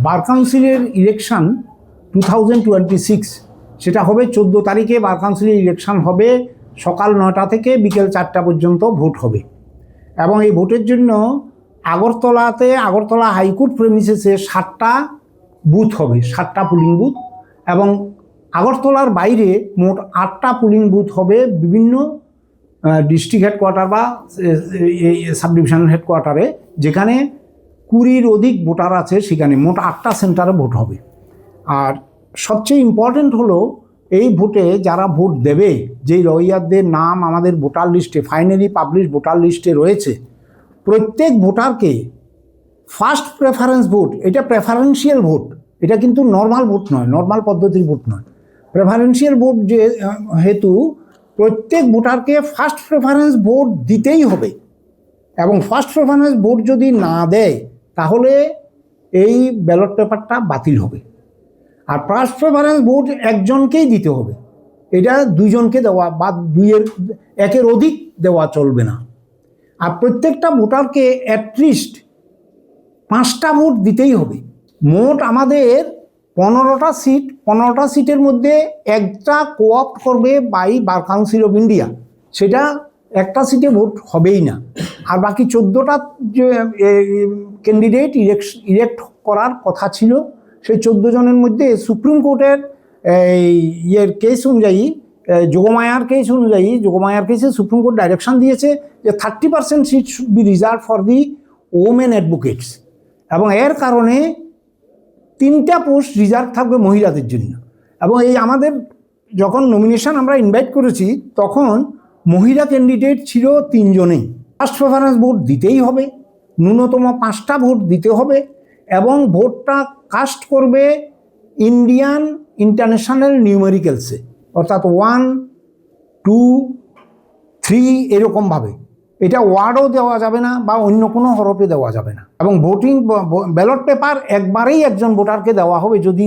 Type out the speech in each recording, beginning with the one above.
বার কাউন্সিলের ইলেকশন 2026 সেটা হবে 14 তারিখে। বার কাউন্সিলের ইলেকশন হবে সকাল 9টা থেকে বিকেল 4টা পর্যন্ত ভোট হবে। এবং এই ভোটের জন্য আগরতলা হাইকোর্ট প্রেমিসেসে 7টা বুথ হবে, 7টা পুলিং বুথ। এবং আগরতলার বাইরে মোট 8টা পুলিং বুথ হবে বিভিন্ন ডিস্ট্রিক্ট হেডকোয়ার্টার বা সাব ডিভিশন হেডকোয়ার্টারে, যেখানে 20-র অধিক ভোটার আছে। সেখানে মোট 8টা সেন্টারে ভোট হবে। আর সবচেয়ে ইম্পর্টেন্ট হলো এই ভোটে যারা ভোট দেবে, যেই লয়ারদের নাম আমাদের ভোটার লিস্টে ফাইনালি পাবলিশ ভোটার লিস্টে রয়েছে, প্রত্যেক ভোটারকে ফার্স্ট প্রেফারেন্স ভোট, এটা প্রেফারেন্সিয়াল ভোট, এটা কিন্তু নর্মাল ভোট নয়, নর্মাল পদ্ধতির ভোট নয়, প্রেফারেন্সিয়াল ভোট যে হেতু প্রত্যেক ভোটারকে ফার্স্ট প্রেফারেন্স ভোট দিতেই হবে। এবং ফার্স্ট প্রেফারেন্স ভোট যদি না দেয় তাহলে এই ব্যালট পেপারটা বাতিল হবে। আর ফার্স্ট প্রেফারেন্স ভোট একজনকেই দিতে হবে, এটা দুইজনকে দেওয়া বা একের অধিক দেওয়া চলবে না। আর প্রত্যেকটা ভোটারকে অ্যাটলিস্ট 5টা ভোট দিতেই হবে। মোট আমাদের 15টা সিট, 15টা সিটের মধ্যে একটা কোঅপ্ট করবে by Bar Council of India, সেটা একটা সিটে ভোট হবেই না। আর বাকি 14টা যে ক্যান্ডিডেট ইলেক্ট করার কথা ছিল, সেই 14 জনের মধ্যে সুপ্রিম কোর্টের কেস অনুযায়ী, যোগমায়ার কেসে সুপ্রিম কোর্ট ডাইরেকশন দিয়েছে যে 30% seat should be reserve for the women advocates. এবং এর কারণে 3টা পোস্ট রিজার্ভ থাকবে মহিলাদের জন্য। এবং এই আমাদের যখন নমিনেশন আমরা ইনভাইট করেছি তখন মহিলা ক্যান্ডিডেট ছিল 3 জনেই। ফার্স্ট প্রেফারেন্স ভোট দিতেই হবে, ন্যূনতম 5টা ভোট দিতে হবে। এবং ভোটটা কাস্ট করবে ইন্ডিয়ান ইন্টারন্যাশনাল নিউমেরিক্যালসে, অর্থাৎ 1, 2, 3 এরকমভাবে। এটা ওয়ার্ডও দেওয়া যাবে না বা অন্য কোনো হরফে দেওয়া যাবে না। এবং ব্যালট পেপার একবারেই একজন ভোটারকে দেওয়া হবে। যদি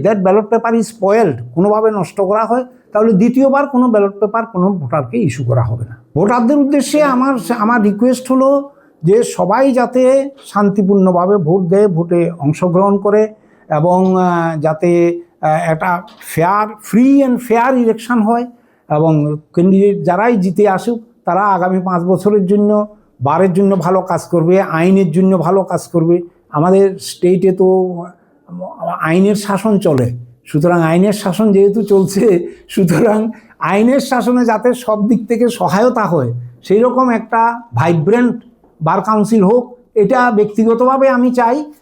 that ballot paper is spoiled, কোনোভাবে নষ্ট করা হয়, তাহলে দ্বিতীয়বার কোনো ব্যালট পেপার কোনো ভোটারকে ইস্যু করা হবে না। ভোটারদের উদ্দেশ্যে আমার রিকোয়েস্ট হলো যে সবাই যাতে শান্তিপূর্ণভাবে ভোট দেয়, ভোটে অংশগ্রহণ করে, এবং যাতে একটা ফ্রি অ্যান্ড ফেয়ার ইলেকশন হয়। এবং ক্যান্ডিডেট যারাই জিতে আসুক তারা আগামী 5 বছরের জন্য বারের জন্য ভালো কাজ করবে, আইনের জন্য ভালো কাজ করবে। আমাদের স্টেটে তো আইনের শাসন চলে, সুতরাং আইনের শাসন যেহেতু চলছে, সুতরাং আইনের শাসনে যাতে সব দিক থেকে সহায়তা হয় সেই রকম একটা ভাইব্রেন্ট বার কাউন্সিল হোক, এটা ব্যক্তিগতভাবে আমি চাই।